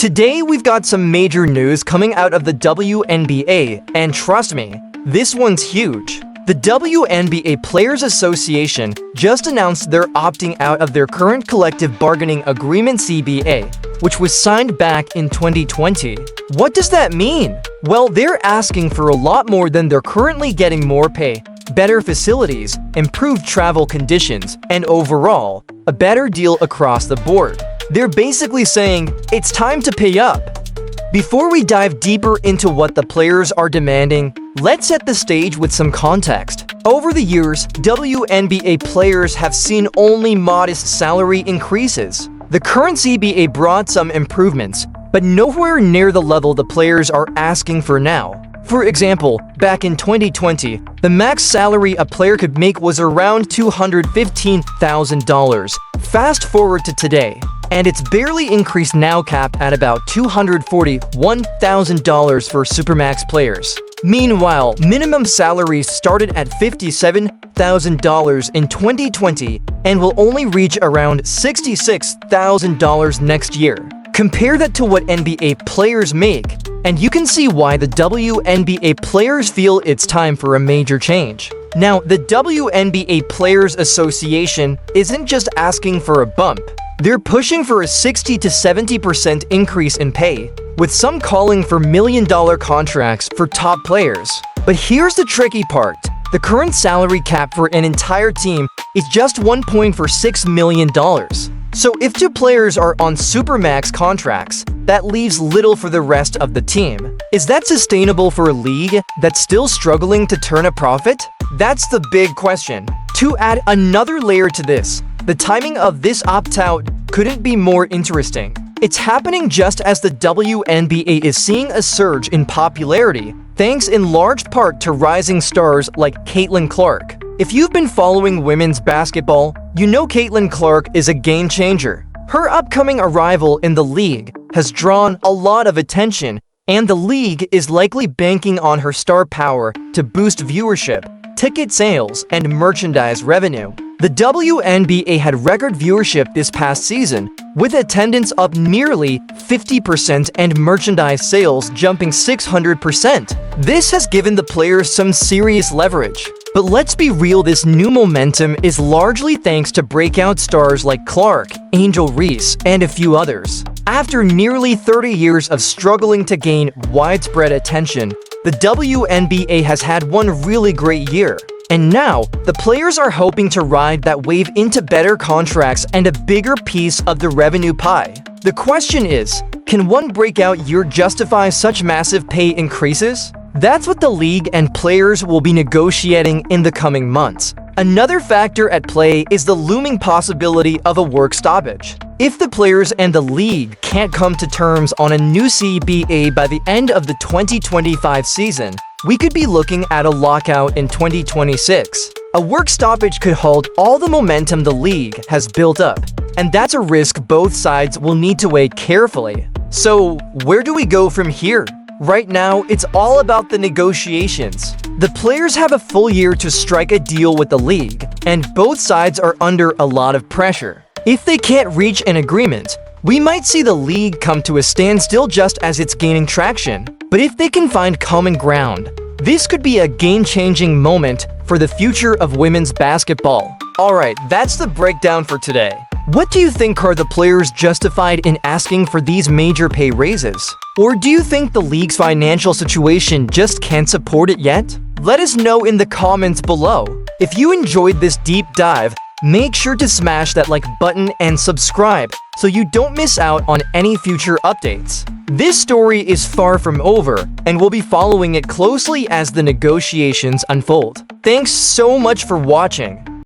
Today we've got some major news coming out of the WNBA, and trust me, this one's huge. The WNBA Players Association just announced they're opting out of their current collective bargaining agreement CBA, which was signed back in 2020. What does that mean? Well, they're asking for a lot more than they're currently getting: more pay, better facilities, improved travel conditions, and overall, a better deal across the board. They're basically saying, it's time to pay up. Before we dive deeper into what the players are demanding, let's set the stage with some context. Over the years, WNBA players have seen only modest salary increases. The current CBA brought some improvements, but nowhere near the level the players are asking for now. For example, back in 2020, the max salary a player could make was around $215,000. Fast forward to today, and it's barely increased, now capped at about $241,000 for Supermax players. Meanwhile, minimum salaries started at $57,000 in 2020 and will only reach around $66,000 next year. Compare that to what NBA players make, and you can see why the WNBA players feel it's time for a major change. Now, the WNBA Players Association isn't just asking for a bump. They're pushing for a 60 to 70% increase in pay, with some calling for million-dollar contracts for top players. But here's the tricky part. The current salary cap for an entire team is just $1.46 million. So if two players are on Supermax contracts, that leaves little for the rest of the team. Is that sustainable for a league that's still struggling to turn a profit? That's the big question. To add another layer to this, the timing of this opt-out couldn't be more interesting. It's happening just as the WNBA is seeing a surge in popularity, thanks in large part to rising stars like Caitlin Clark. If you've been following women's basketball, you know Caitlin Clark is a game changer. Her upcoming arrival in the league has drawn a lot of attention, and the league is likely banking on her star power to boost viewership, ticket sales, and merchandise revenue. The WNBA had record viewership this past season, with attendance up nearly 50% and merchandise sales jumping 600%. This has given the players some serious leverage. But let's be real, this new momentum is largely thanks to breakout stars like Clark, Angel Reese, and a few others. After nearly 30 years of struggling to gain widespread attention, the WNBA has had one really great year. And now, the players are hoping to ride that wave into better contracts and a bigger piece of the revenue pie. The question is, can one breakout year justify such massive pay increases? That's what the league and players will be negotiating in the coming months. Another factor at play is the looming possibility of a work stoppage. If the players and the league can't come to terms on a new CBA by the end of the 2025 season, we could be looking at a lockout in 2026. A work stoppage could halt all the momentum the league has built up, and that's a risk both sides will need to weigh carefully. So, where do we go from here? Right now, it's all about the negotiations. The players have a full year to strike a deal with the league, and both sides are under a lot of pressure. If they can't reach an agreement, we might see the league come to a standstill just as it's gaining traction. But if they can find common ground, this could be a game-changing moment for the future of women's basketball. Alright, that's the breakdown for today. What do you think, are the players justified in asking for these major pay raises? Or do you think the league's financial situation just can't support it yet? Let us know in the comments below. If you enjoyed this deep dive, make sure to smash that like button and subscribe so you don't miss out on any future updates. This story is far from over, and we'll be following it closely as the negotiations unfold. Thanks so much for watching.